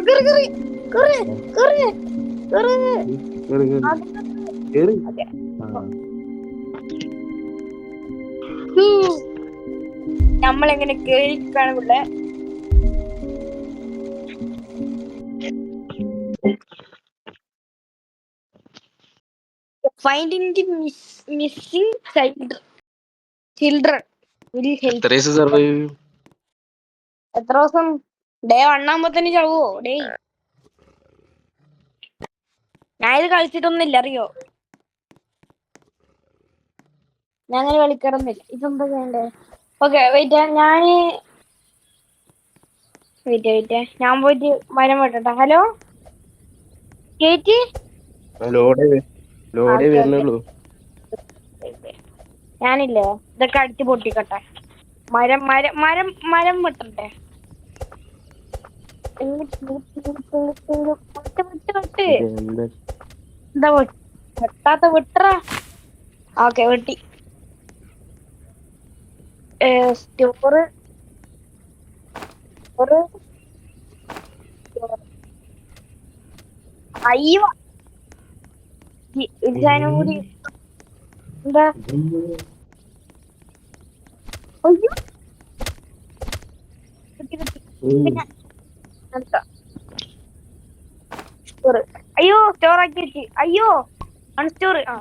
കേറി കേറി കേറി കേറി കേറി. കേറി കേറി അത് കേറി. ഓക്കെ. ആ നമ്മളെങ്ങനെ കേൾക്കാണ് ഇവിടെ. Finding the missing children will എത്ര ഹെൽപ്പ്. ദിവസം സർവൈവ് ചെയ്യും? എത്ര ദിവസം? ഡേ 1 ആകുമ്പോ ചാവോ? ഡേ ഞാൻ ഇത് കളിച്ചിട്ടൊന്നുമില്ല, അറിയോ? ഞാൻ അങ്ങനെ കളിക്കാറൊന്നുമില്ല. ഇതെന്താ ചെയ്യണ്ടേ? ഓക്കെ വെയിറ്റ്, വെയിറ്റ് ഞാൻ പോയിട്ട് മരം വെട്ടട്ടെ. ഹലോ കേറ്റി. ലോഡേ ലോഡേ ഓക്കെ ഓക്കെ. വരുന്നുള്ളൂ. ഞാനില്ലേ ഇതൊക്കെ അടിച്ച് പൊട്ടിക്കട്ടെ. മരം മരം മരം മരം വെട്ടണ്ടേ? എന്താ എന്താ വെട്ടാത്ത? വെട്ടറ. ഓക്കെ വെട്ടി. സ്റ്റോറ് ഒരു അയ്യോ ഒരു സാധനം കൂടി. എന്താ? അയ്യോ കിട്ടി കിട്ടി. പിന്നെ എന്താ സ്റ്റോറ്? അയ്യോ സ്റ്റോർ ആക്കി വെച്ച്. അയ്യോ അൺസ്റ്റോർ. ആ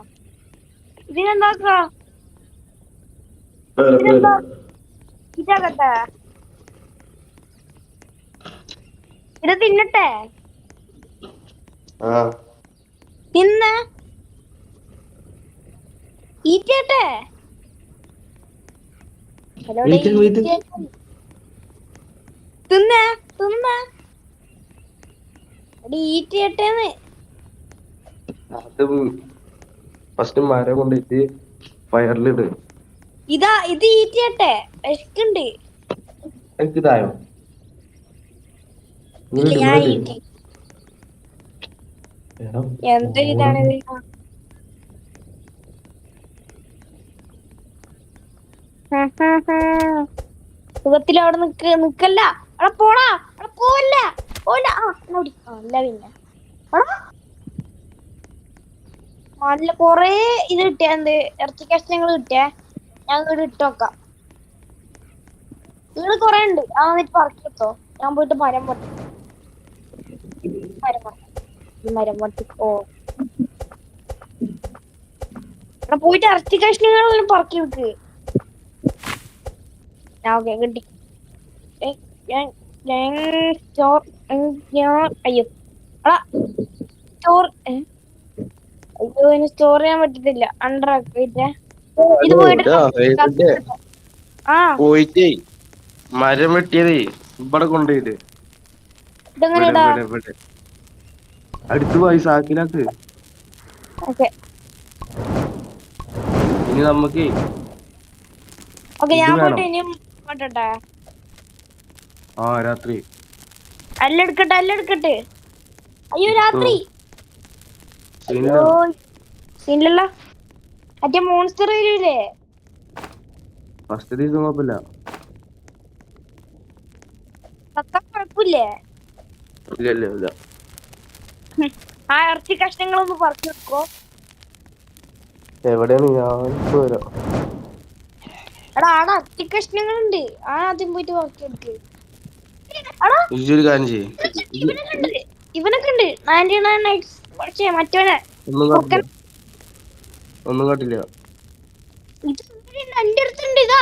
ഇതിനെന്താക്ക? ഇതിനെന്താ ഇതാകട്ടെ? ഇത് തിന്നട്ടെ? ആ തിന്ന ഈറ്റട്ടെ? ഹലോടെ വെയിറ്റ് വെയിറ്റ്. ഈറ്റ. തിന്ന തിന്ന അടി ഈറ്റട്ടേന്ന്. അത് ഫസ്റ്റ് മരം കൊണ്ടിട്ട് ഫയറിലിട്. ഇതാ ഇത് ഈറ്റട്ടെ? വിശക്കുണ്ട്. എനിക്ക് ഇതായോ? ഇല്ല ഇങ്ങോട്ട് ഞാൻ ഇങ്ങോട്ട്. ഈറ്റി. എടാ എന്തൊരു പോടാ. ഇതാണിത്. സുഖത്തിൽ അവിടെ നിക്കല്ല. അവിടെ പോടാ. അവിടെ പോവല്ല. പോവല്ല. ആ നോടി. ആ അല്ല പിന്നെ നല്ല കൊറേ ഇത് കിട്ടിയ. എന്ത് ഇറച്ചി കഷ്ണങ്ങൾ കിട്ടിയ. ഞാൻ ഇവിടെ ഇട്ടോക്കാം. നിങ്ങൾ കൊറേ ഉണ്ട്. ആ എന്നിട്ട് പറക്കിട്ടോ. ഞാൻ പോയിട്ട് മരം പൊട്ടി. മരം പൊട്ടി. ഈ മരം പൊട്ടിക്കോ. അവിടെ പോയിട്ട് ഇറച്ചി കഷ്ണങ്ങളെല്ലാം പറക്കി വെക്ക്. ഓക്കെ കിട്ടി. ഞാൻ ഞാൻ സ്റ്റോർ. അയ്യോ എടാ സ്റ്റോർ. അയ്യോ ഇനി സ്റ്റോർ ചെയ്യാൻ പറ്റത്തില്ല. അണ്ടർ ആക്കിയിട്ട് ഇത് ഹലോ പോയിട്ട് ഇതാ വെയിറ്റ്. ആ പോയിട്ടേ മരം വെട്ടിയതേ ഇവിടെ കൊണ്ടുപോയിട്ട്. ഇതെങ്ങനെ ഇവിടെ ഇടാ? ഇവിടെ ഇവിടെ അടുത്ത് പോയി സാക്കിനകത്ത്. ഓക്കെ ഇനി നമുക്ക് ഓക്കെ ഇത് ഞാൻ പോയിട്ട് വേണം. ഇനിയും പോട്ടെ. ആ രാത്രി അല്ലെടുക്കട്ടെ അല്ലെടുക്കട്ടെ. അയ്യോ എടുത്തോ. രാത്രി. അയ്യോ സീനില്ല. സീനില്ലല്ലോ. മറ്റേ മോൺസ്റ്റർ വരൂലേ? ഫസ്റ്റ് ദിവസം കുഴപ്പമില്ല. പക്ക കുഴപ്പമില്ലേ? ഇല്ല ഇല്ല ഇല്ല. ആ ഇറച്ചി കഷ്ണങ്ങളൊന്ന് പറിച്ചു വെക്കോ. എവിടെയാണ്? ഞാൻ ഇപ്പൊ വരാം. എടാ ആടെ ഇറച്ചി കഷ്ണങ്ങളുണ്ട്. ആ ആദ്യം പോയിട്ട് പറിച്ചു വെക്ക്. എടാ ഇജ്ജൊരു കാര്യം ചെയ്യ്. ഇവനൊക്കെ ഉണ്ട്. ഇവനൊക്കെ ഉണ്ട് 99 നൈറ്റ്സ്. പക്ഷേ മറ്റവനെ ഒന്നും കാട്ടില്ല. കുറുക്കൻ. ഒന്നും കാട്ടില്ല. ഇത് എന്റെ അടുത്തുണ്ട്. ഇതാ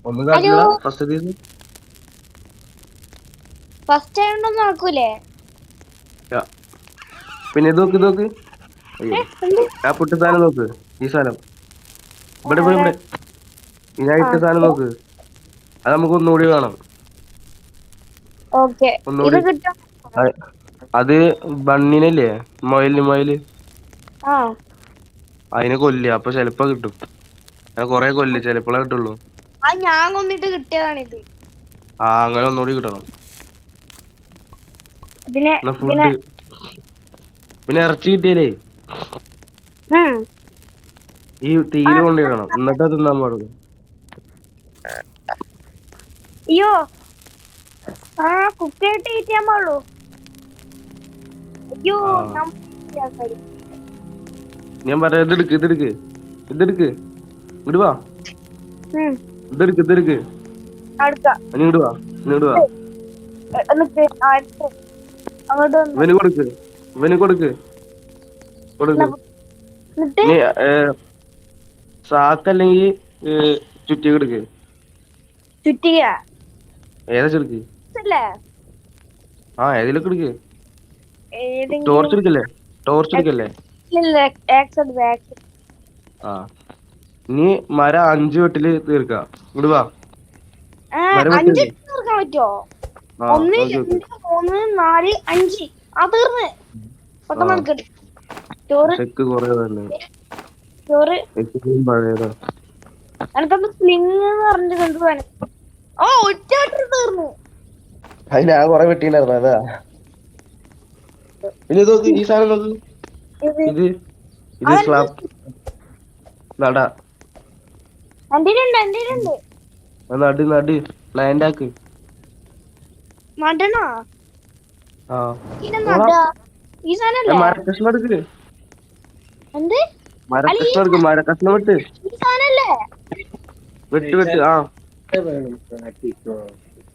ഒന്നും ഹലോ. കാട്ടില്ലടാ ഫസ്റ്റ് ദിവസം. ഫസ്റ്റ് ടൈം ഒന്നും നടക്കൂലേ? യാ. പിന്നെ ഇത് നോക്ക് ഇത് നോക്ക്. അയ്യോ എന്ത്? ആ പുട്ട സാധനം നോക്ക്. ഈ സാധനം ഇവിടെ ഇവിടെ എവിടെ? ഇവിടെ. ഞാൻ ആ ഇട്ട സാധനം നോക്ക്. അത് നമുക്ക് ഒന്നുകൂടി വേണം. ഓക്കെ ഇത് ഒന്നുകൂടി. കിട്ടും. അ- അത് ബണ്ണിനല്ലേ? മൊയല് ആ അതിനെ കൊല്ലുക. അപ്പൊ ചെലപ്പോ കിട്ടും. ഞാൻ കൊറേ കൊല്ല് ചിലപ്പോഴേ കിട്ടുള്ളൂ. അത് ഞാൻ കൊന്നിട്ട് കിട്ടിയതാണിത്. ആ അങ്ങനെ ഒന്നുകൂടി കിട്ടണം. ഇതിനെ എന്നാ ഇതിനെ ഫുഡ് പിന്നെ ഇറച്ചി കിട്ടിയാലേ ഉം. ഈ ആ തീയില് കൊണ്ടിടണം. എന്നിട്ട് അത് തിന്നാൻ പാടുള്ളൂ. അയ്യോ ആ കുക്കായിട്ട് ഈറ്റ് ചെയ്യാൻ പാടുള്ളൂ. അയ്യോ ആ ഞാൻ പറയാം ഇതെടുക്ക് ഇതെടുക്ക് ഇതെടുക്ക് ഇങ്ങോട്ട് വാ ഇതെടുക്ക് അടുക്ക ഇങ്ങോട്ട് വാ ഇങ്ങോട്ട് വാ നിക്ക് അങ്ങോട്ട് വന്ന് ഇവന് കൊടുക്ക് ഇവന് കൊടുക്ക് കൊടുക്ക് എന്നിട്ട് നീ സാക്കല്ലെങ്കിൽ ചുറ്റി കൊടുക്ക് ചുറ്റിക ഏതാ ചെറുക്ക് അല്ലേ ആ ഏതിലൊക്കെ എടുക്ക് ഏതെങ്കിലും ടോർച്ച് എടുക്കല്ലേ ടോർച്ച് എടുക്കല്ലേ ആ നീ മരം 5 വെട്ടില് തീർക്ക ഇങ്ങോട്ട് വാ മരം 5 വെട്ടില്ലേ തീർക്കാൻ പറ്റുമോ? ആ 1 നോക്കി 2 നോക്ക് 3 4 5 ആ തീർന്ന് ആ പെട്ടെന്ന് എടുക്കട്ടെ. ചോറ് ചെക്ക് കൊറേ തന്നെ ചോറ് ചെക്ക് പഴയതാ എനിക്കൊന്ന് സ്ലിങ് എന്ന് പറഞ്ഞിട്ട് എന്ത് വേണം? ഓ ഒറ്റ തീർന്നു. അത് ഞാൻ കൊറേ വെട്ടിണ്ടായിരുന്നു അതാ പിന്നെ ഇത് നോക്ക് ഈ സാധനം നോക്ക് ഇത് ഇത് അതെന്ത് സ്ലാബ് നട എന്റെയിലുണ്ട് നട് പ്ലാന്റ് ആക്ക് നടണോ? ആ പിന്നെ ഓടാ നടാ ഈ സാധനല്ലേ? മരക്കഷ്ണം എടുക്ക് എന്ത് അല്ല മരക്കഷ്ണം എടുക്ക് മരക്കഷ്ണം വെട്ട് ഈ സാധനല്ലേ? വെട്ട് ആ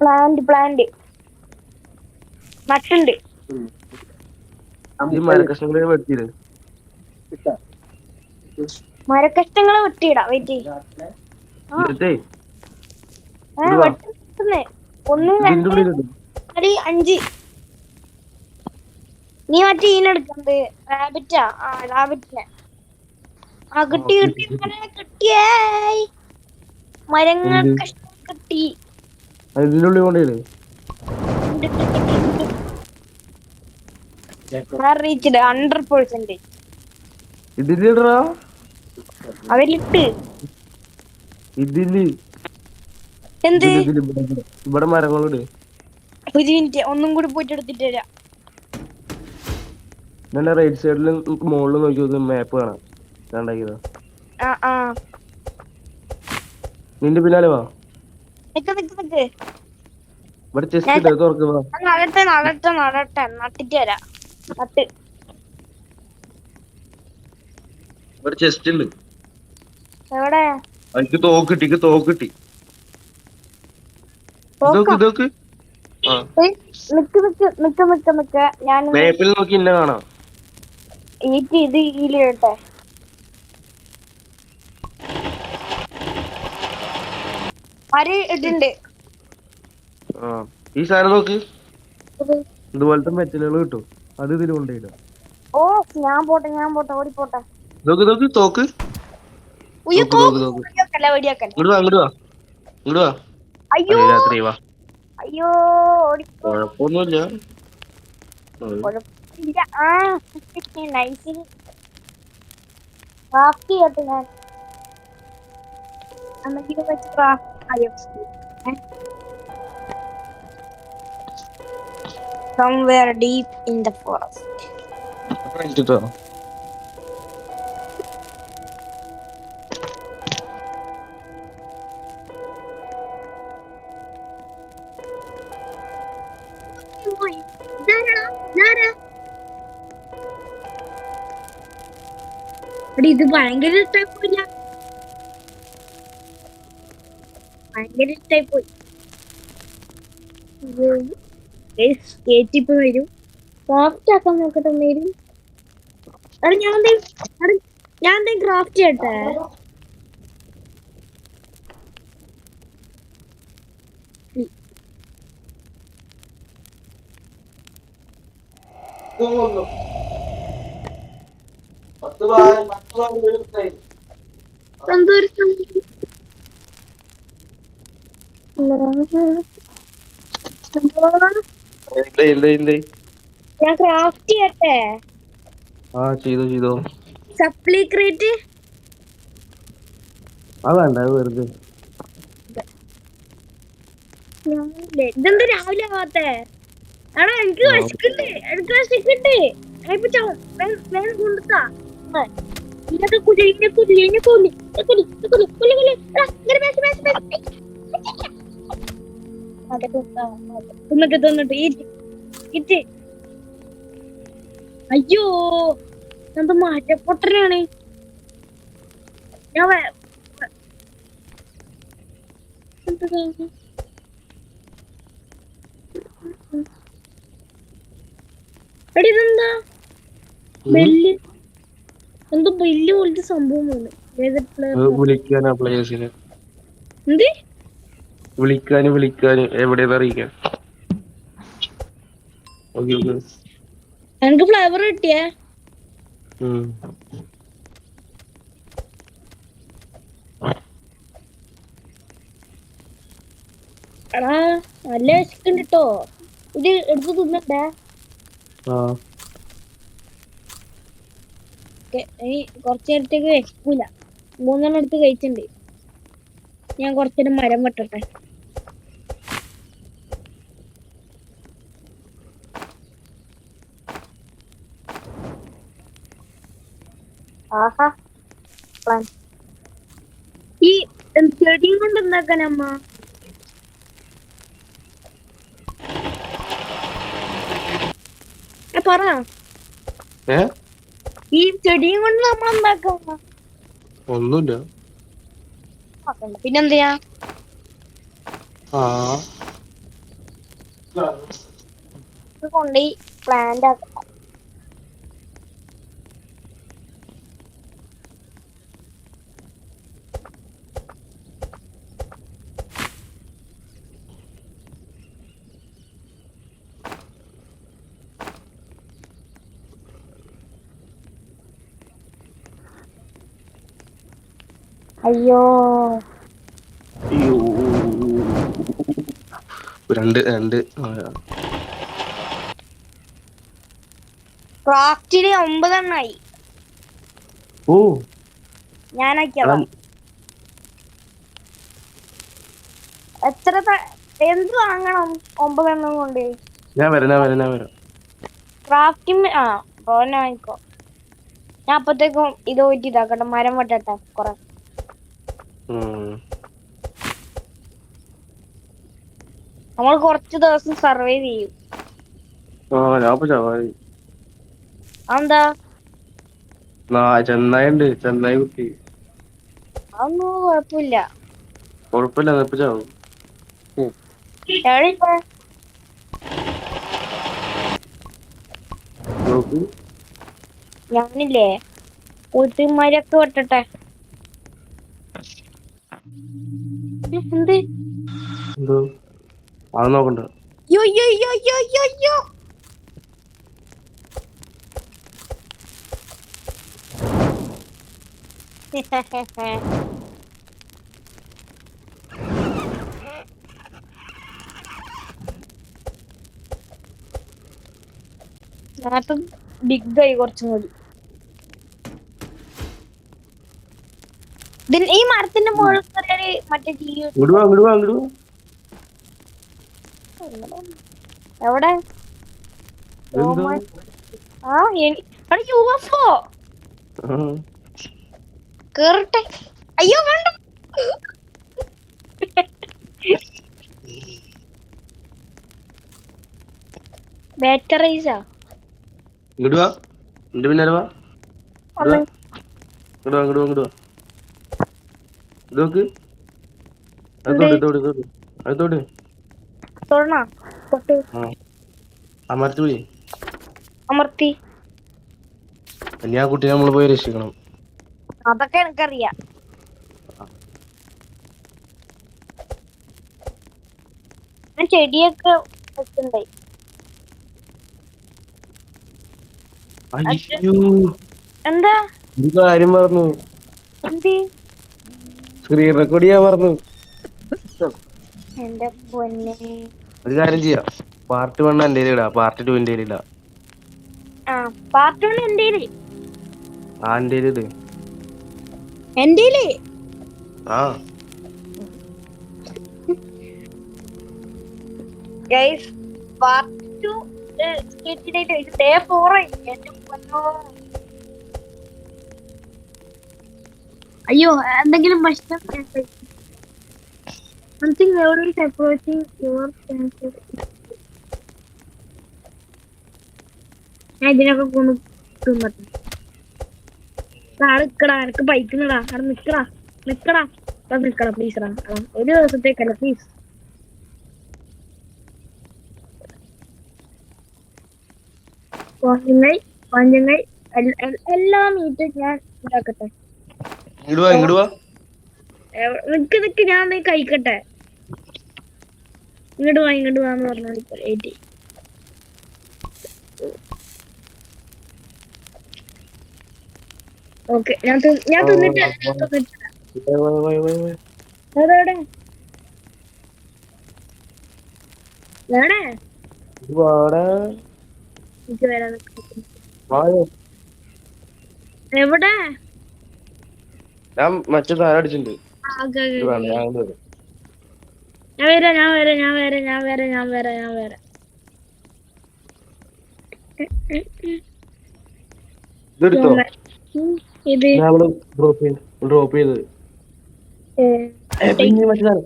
പ്ലാന്റ് നട്ടുണ്ട്. ഈ മരക്കഷ്ണങ്ങളെ വെട്ടിയിട് മരക്കഷ്ണങ്ങളെ വെട്ടിയിടാ. വെയിറ്റ് എന്നിട്ടേ ആ ഇങ്ങട് വാ വെട്ടുന്നേ 1 ഇതിന്റെ 2 ഉള്ളിലിട് 4 5. നീ മറ്റേ ഈനെടുക്കുന്നത് റാബിറ്റാ? ആ റാബിറ്റിനെ ആ കിട്ടി കിട്ടി കിട്ടിയേ. മരങ്ങൾ എന്ത് കഷ്ണം കിട്ടി. ഇതിന്റെ ഉള്ളിൽ കൊണ്ടേല് റീച്ച്ഡ് 100%. ഇതിലിടറാ അവരിട്ട് ഇതില് എന്ത് ഇതില് ഇവിടെ മരങ്ങളിട് 1 മിനിറ്റ് ഒന്നും കൂടി പോയിട്ട് എടുത്തിട്ട് വരാം. നല്ല റൈറ്റ് സൈഡിൽ മുകളിൽ നോക്കി നോക്ക് മാപ്പ് കാണാം കണ്ടാക്കിയതാ ആ ആ നിന്റെ പിന്നാലെ വാ നിക്ക് ഇവിടെ ചെസ്റ്റ് ഇട്ട് തുറക്കുക നട്ടിട്ട് വരാം. നട്ട് ഇവിടെ ചെസ്റ്റ് ഉണ്ട് എവിടെ? എനിക്ക് തോക്കിട്ടി ഇതൊക്കെ ആ നിക്ക് ഞാൻ മാപ്പിൽ നോക്കി ഇന്ന കാണാം ഇത് ഇതിലിടട്ടെ. ആര് ഇട്ടുണ്ട്? ആ ഈ സാധനം നോക്ക് ഇതുപോലത്തെ മെറ്റലുകൾ കിട്ടും അത് ഇതിൽ കൊണ്ടുപോയിടാം ഓ ഞാൻ പോട്ടെ ഓടിപ്പോട്ടെ. നോക്ക് തോക്ക് ഉയ്യോ, നോക്ക് വെടിയാക്കല്ലേ. ഇങ്ങോട്ട് വാ അയ്യോ രാത്രി വാ അയ്യോ ഓടിപ്പോ. കുഴപ്പമൊന്നുമില്ല കുഴപ്പമില്ല. ആ നൈസിൽ ക്രാഫ്റ്റ് ചെയ്യട്ടെ ഞാൻ. എന്തെങ്കിലും വെച്ച് ക്രാഫ്റ്റ് അയ്യോ somewhere deep in the forest. ഇത് ഭയങ്കര ഇഷ്ടായി പോയില്ല. കേറ്റിപ്പോ വരും. ക്രാഫ്റ്റ് ആക്കാൻ നോക്കട്ടെ വരും. ഞാൻ ക്രാഫ്റ്റ് ചെയ്യട്ടെ. ഞാൻ ക്രാഫ്റ്റ് ചെയ്യട്ടെ. ആ ചെയ്തോ സപ്ലി ക്രേറ്റ് വേണ്ട വെറുതെ ഇതെന്താ രാവിലെ ആവാത്തെ? എടാ എനിക്ക് വിശക്കുണ്ട്. കൊണ്ടുത്താ അതെ തിന്നിട്ട് ഇറ്റ് അയ്യോ എന്ത് മാറ്റപ്പൊട്ടനാണ് ഞാൻ എടി ഇതെന്താ ബെല്ല് എന്തോ ബെല്ല് പോലത്തെ സംഭവമാണ് വിളിക്കാനാ പ്ലേയേഴ്സിന് എന്ത് വിളിക്കാന് എവിടെയെന്ന് അറിയിക്കാൻ. എനിക്ക് ഫ്ലവർ കിട്ടിയേ എടാ നല്ല വിശക്കുണ്ട് കേട്ടോ ഇത് എടുത്ത് തിന്നണ്ടേ ഇനി കുറച്ചു നേരത്തേക്ക് വിശക്കൂല 3 എടുത്ത് കഴിച്ചിട്ടുണ്ട് ഞാൻ കുറച്ചൊരു മരം വെട്ടട്ടെ ആഹാ ഈ ചെടിയും കൊണ്ട് എന്താക്കാനമ്മ പറ ഈ ചെടിയും കൊണ്ട് നമ്മൾ എന്താക്കാ ഒന്നുമില്ല പിന്നെന്തിനാ കൊണ്ടേ പ്ലാന്റ് ആക്കാം അയ്യോ രണ്ട് ക്രാഫ്റ്റില് 9 ഓ ഞാനാക്കിയതാ എത്ര എന്ത് വാങ്ങണം 9 കൊണ്ട് ഞാൻ വരാം ക്രാഫ്റ്റിംഗ് പോന്നെ വാങ്ങിക്കോ ഞാൻ അപ്പത്തേക്കും ഇത് പോയിട്ട് ഇതാക്കട്ടെ മരം വെട്ടട്ടെ കൊറേ നമ്മൾ കുറച്ച് ദിവസം സർവൈവ് ചെയ്യും എന്താ ചെന്നായി കുട്ടി അതൊന്നും കുഴപ്പമില്ല കുഴപ്പമില്ല ചാവും ഞാനില്ലേ കൂട്ടുമാരൊക്കെ വെട്ടട്ടെ എന്ത് അത് നോക്കണ്ട നേരത്തെ ബിഗായി കുറച്ചും കൂടി ഈ മരത്തിന്റെ മുകളിൽ കയറി മറ്റേ എവിടെ യുഎഫ്ഒ കേറട്ടെ അയ്യോ വേണ്ട ബാറ്ററൈസാ ഇങ്ങോട്ട് വാ എന്റെ പിന്നാലെ വാ ഇതോക്ക് അതോട് തൊടണോ തൊട്ട് അമർത്തി പോയി അമർത്തി ഇനി ആ കുട്ടിയെ നമ്മള് പോയി രക്ഷിക്കണം അതൊക്കെ എനിക്കറിയാം ഞാൻ ചെടിയൊക്കെ വെച്ചിണ്ടായി എന്താ കാര്യം പറഞ്ഞു എന്ത് സ്ക്രീൻ റെക്കോർഡ് ചെയ്യാൻ പറഞ്ഞു എന്റെ പൊന്നെ ഒരു കാര്യം ചെയ്യാം പാർട്ട് 1 എന്റെ ഇടാ പാർട്ട് 2 എന്റെ ഇടാ പാർട്ട് 1 എന്തേല് എന്റെ എന്തേല് ഗൈസ് പാർട്ട് 2 ഡേ 4 എന്റെ പൊന്നോ അയ്യോ എന്തെങ്കിലും ഭക്ഷണം Something loud is approaching your cancel. ഞാൻ ഇതിനൊക്കെ കൊണ്ട് തിന്നട്ടെ. നിക്കടാ, എനിക്ക് ബൈക്കുന്നടാ. അവിടെ നിക്കടാ നിക്കടാ നിക്കടാ പ്ലീസ് റാ. ഒരു ദിവസത്തേക്കല്ല പ്ലീസ്. കൊഞ്ചങ്ങൾ എല്ലാ മീറ്റും ഞാൻ ഉണ്ടാക്കട്ടെ. ഇങ്ങോട്ട് വാ നിക്ക് ഞാൻ കഴിക്കട്ടെ. ഇങ്ങോട്ട് വാന്ന് പറഞ്ഞാൽ ഏറ്റി. ഓക്കെ ഞാൻ തിന്നിട്ട് അതെവിടെ എവിടെ ഞാൻ മറ്റേ സാധനം അടിച്ചിട്ടുണ്ട്. ഞാൻ വരാം. ഇതെടുത്തോ? ഇത് ഡ്രോപ്പ് ചെയ്തത് പിന്നെ മറ്റേ സാധനം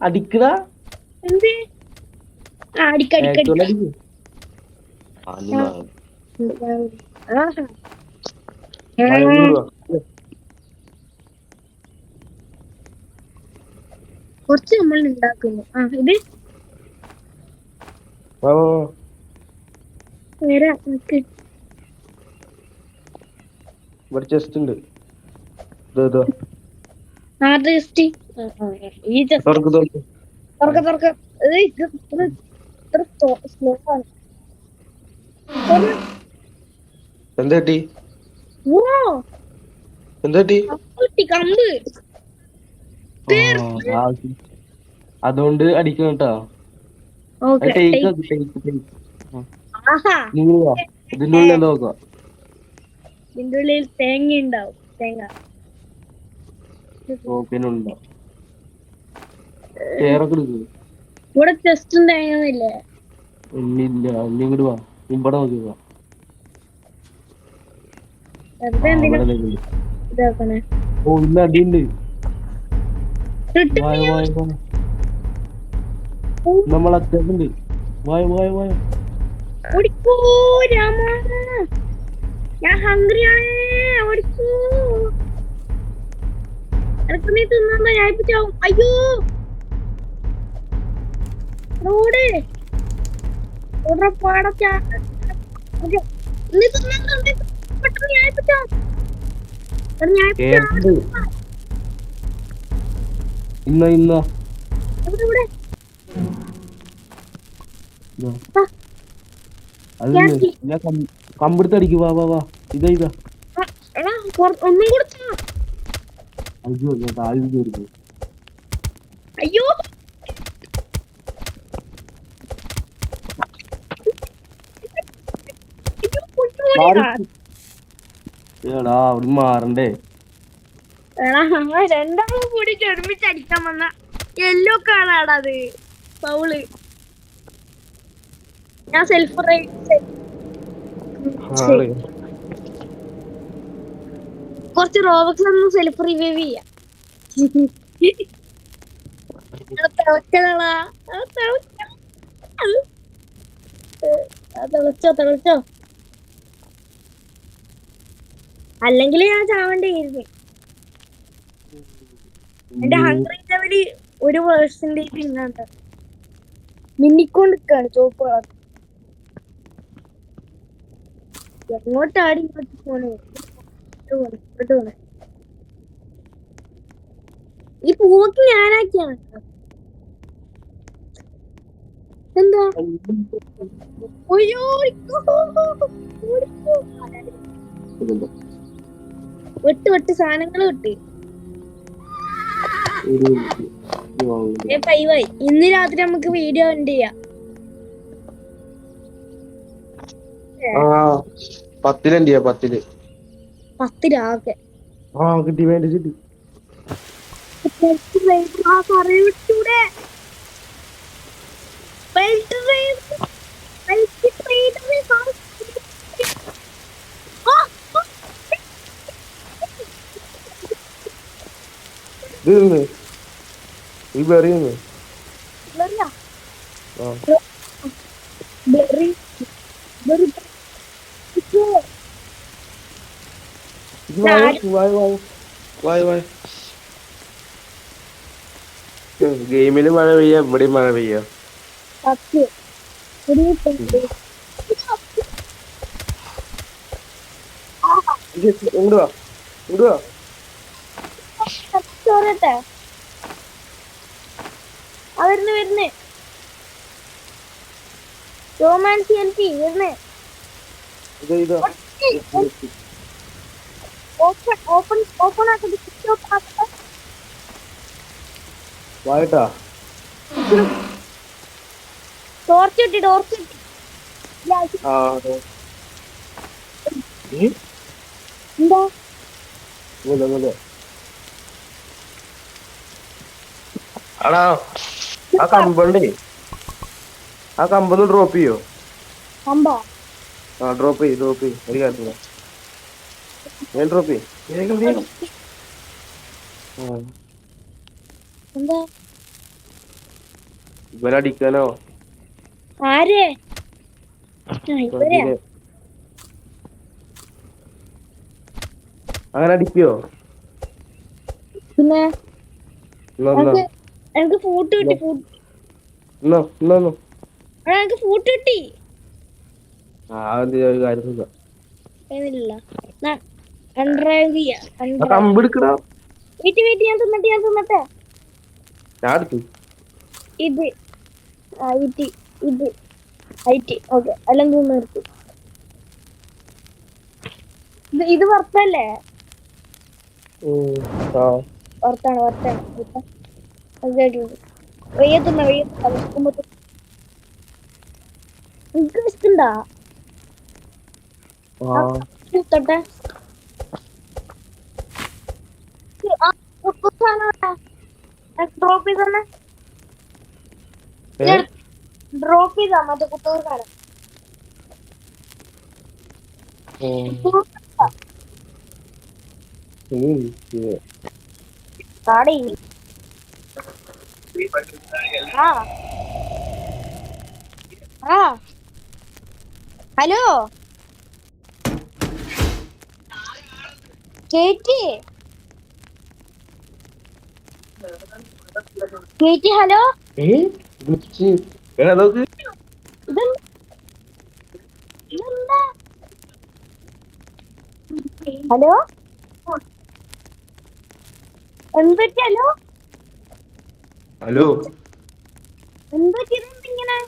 അടിക്കടാ എന്ത് അടിക്കടിക്കടി കുറച്ച് നമ്മൾ ഉണ്ടാക്കുന്നു. ഇത് വരാം. ഇവിടെ ചെസ്റ്റ് ഉണ്ട്. എന്തേട്ടി കമ്പ് അതുകൊണ്ട് അടിക്കണം കേട്ടോ. ഇതിന്റെ ഉള്ളിൽ എന്താ നോക്കാം? ഇതിന്റെ ഉള്ളിൽ തേങ്ങ ഉണ്ടാവും. തേങ്ങ ഇവിടെ ചെസ്റ്റും തേങ്ങന്നില്ലേ? ഇല്ല ഇങ്ങോട്ട് വാ. ഇവിടെ നോക്കി വാ. ഇതാക്കണേ. ഓ ഇല്ല അടിയുണ്ട്. നമ്മൾ അത്യാവശ്യമുണ്ട്. വായ ഓടിക്കോ രാമ, ഞാൻ ഹംഗ്രിയാണ്. ഓടിക്കോ, എനക്ക് നീ തിന്നാ ഞായിപ്പിച്ചാവും. അയ്യോ റോഡ് പാടച്ചാ നീ തിന്നാ പെട്ടെന്ന് ഞായിപ്പിച്ചാ. ഇന്ന കമ്പെടുത്തടിക്ക്. വാ ഇതാ ഒന്നും കൊടുത്ത. അയ്യോ ഞാൻ താഴെ കയറി. അയ്യോ എടാ അവിടെ മാറണ്ടേ? രണ്ടാളും കൂടി ഒരുമിച്ച് അടിക്കാൻ വന്ന യെല്ലോ കാർഡാടാ അത്. ഫൗള്. ഞാൻ സെൽഫ് കുറച്ച് റോബക്സ് ഒന്ന് സെൽഫ് റിവൈവ് ചെയ്യാം. തിളച്ചോ അല്ലെങ്കിൽ ഞാൻ ചാവണ്ടേയിരുന്നു. എന്റെ ഹൺഡ്രഡ് ലെവല് 1% ഇന്നാണ്ട് മിന്നിക്കൊണ്ടിരിക്കാണ് ചോപ്പ് കളർ. എങ്ങോട്ടാടി ഇങ്ങോട്ട് പോണേ? ഈ പൂവൊക്കെ ഞാനാക്കിയാണ്. എന്താ വെട്ട് സാധനങ്ങൾ വെട്ട്. ഇന്ന് രാത്രി നമുക്ക് വീഡിയോ എൻഡ് ചെയ്യാം. 10 ആകെ കിട്ടി. വേണ്ടി ഇത് തിന്ന്. ഈ ബെറി തിന്ന്. ബ്ലറിയാ ആ ബ്ലറി ബ്ലറി ഇത് വായ. ഗെയിമില് മഴ പെയ്യ, ഇവിടെയും മഴ പെയ്യ. സത്യം ഇങ്ങോട്ട് വാ, ഇങ്ങോട്ട് വാ. ചോറട്ടെ വരുന്നേ റൊമാൻസ് എൽപി വരുന്നേ ഇതാ ഓപ്പൺ ആക്കട്ടെ വായട്ടാ. ടോർച്ച് കിട്ടി ആ എന്താ അടാ ആ കമ്പണ്ടേ, ആ കമ്പൊന്ന് ഡ്രോപ്പ് ചെയ്യോ? അമ്പാ ആ ഡ്രോപ്പ് ചെയ്യ് ഒരു കാര്യത്തില്ല. ഞാൻ ഡ്രോപ്പ് ചെയ്യും. എന്താ ഇവരടിക്കാനോ? ആര് ഇവരെയാ അങ്ങനെ അടിക്കോ? പിന്നെ എനിക്ക് ഫൂട്ട് കിട്ടി എനിക്ക് ഫൂട്ട് കിട്ടി ഒരു കാര്യമില്ല. കമ്പെടുക്കടാ. വെയിറ്റ് ഞാൻ തിന്നട്ടെ ഞാൻ എടുത്തു. ഇത് ഐറ്റി ഓക്കെ അല്ലെങ്കിൽ നിർത്തി. ഇത് വറുത്തല്ലേ? വറുത്താണ് വെയ്യത്തുന്ന എനിക്ക് വിശക്കുണ്ടാ തൊട്ടെ ഡ്രോപ്പ് ചെയ്തന്നെ ഡ്രോപ്പ് ചെയ്താ മറ്റേ കുത്തൂർക്കാണ് കാടി ഹലോ കേറ്റി ഹലോ ഹലോ എന്തൊക്കെയാലോ ഹലോ എന്തൊക്കെയിങ്ങനെ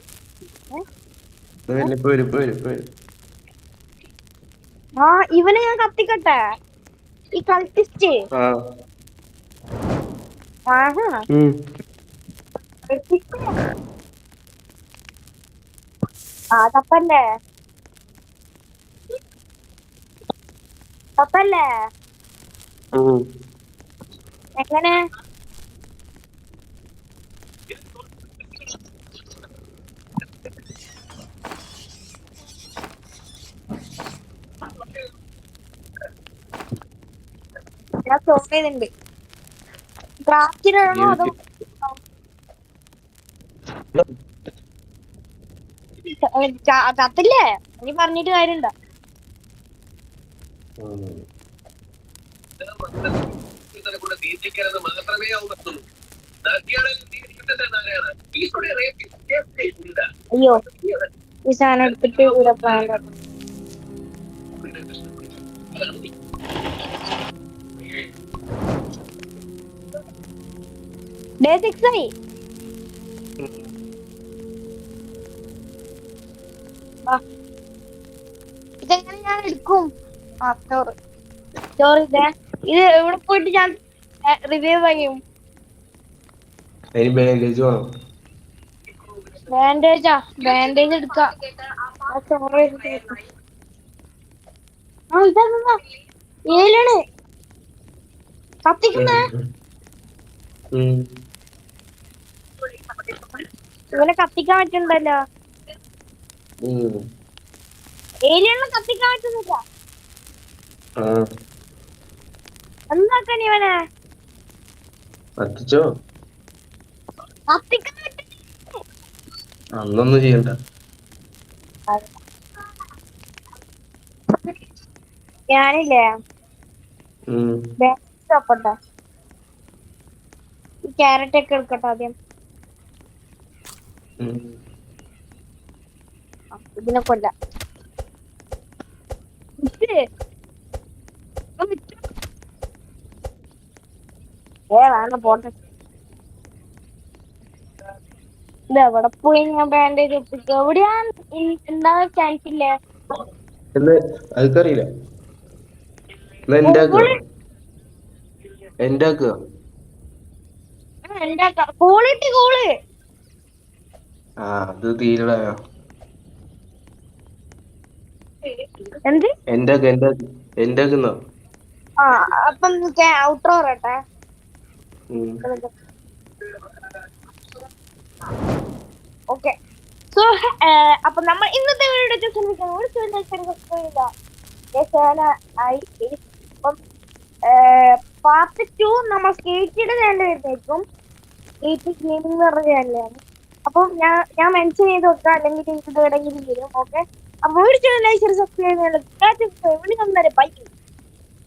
ആ ഇവനെ ഞാൻ കത്തിക്കട്ടെ ഈ കളിസ്റ്റ് ആഹാ തപ്പല്ലേ എങ്ങനെ ഞാൻ സ്റ്റോപ്പ് ചെയ്തിട്ടുണ്ട് ക്രാഫ്റ്റിനാണോ അതോ ചത്തില്ലേ നീ പറഞ്ഞിട്ട് കാര്യണ്ട അയ്യോ ഈ സാധനം എടുത്തിട്ട് ഇവിടെ പ്ലാൻ ഡേ 6 ആയി ഇതെങ്ങനെ ഞാൻ എടുക്കും സ്റ്റോർ ഇത് എവിടെ പോയിട്ട് ഞാൻ റിവ്യൂ ചെയ്യും ബാൻഡേജ് എടുക്കാം ഇതാ ഏലാണ് കത്തിക്കുന്നേ ഇവനെ കത്തിക്കാൻ പറ്റുന്നുണ്ടല്ലോ ഏലിയനെ കത്തിക്കാൻ പറ്റുന്നില്ല എന്താക്കാൻ ഇവനെ കത്തിച്ചോ? കത്തിക്കാൻ പറ്റും. അന്നൊന്നും ചെയ്യണ്ട. ഞാനില്ലേ ഉം. ോപ്പണ്ട ഈ ക്യാരറ്റ് ഒക്കെ എടുക്കട്ടെ ആദ്യം. ഉം. ഇതിനെ കൊല്ല വേണം പോട്ടെ. ഇത് എവിടെ പോയി ഞാൻ ബാൻഡേജ് ഒപ്പിക്ക? എവിടെയാ ഉണ്ടാകാൻ ചാൻസ് ഇല്ലേ? എന്ന് അതൊക്കറിയില്ല. എന്നാ എന്റെ ആക്കുക. എന്റെ ആക്കുക. കൂളിട്ട് കൂള് ആ അത് തീരടായോ. എന്ത്? എന്റെ ആക്കുന്ന. ആ അപ്പം ഔട്ട്റോ പറയട്ടെ. ഓക്കെ. സോ അപ്പൊ നമ്മൾ ഇന്നത്തെ വീഡിയോ അപ്പം പാർട്ട് 2 നമ്മൾ സ്കേറ്റിയുടെ ചാനൽ വരുന്നേക്കും. സ്കേറ്റ് ഗെയിമിംഗ് എന്ന് പറഞ്ഞ ചാനലാണ്. അപ്പം ഞാൻ മെൻഷൻ ചെയ്ത് വെക്കാം, അല്ലെങ്കിൽ ഇത് എവിടെയെങ്കിലും വരും. ഓക്കെ, അപ്പൊ വീഡിയോ ലൈക്ക് സബ്സ്ക്രൈബ് ചെയ്യാൻ ബൈ.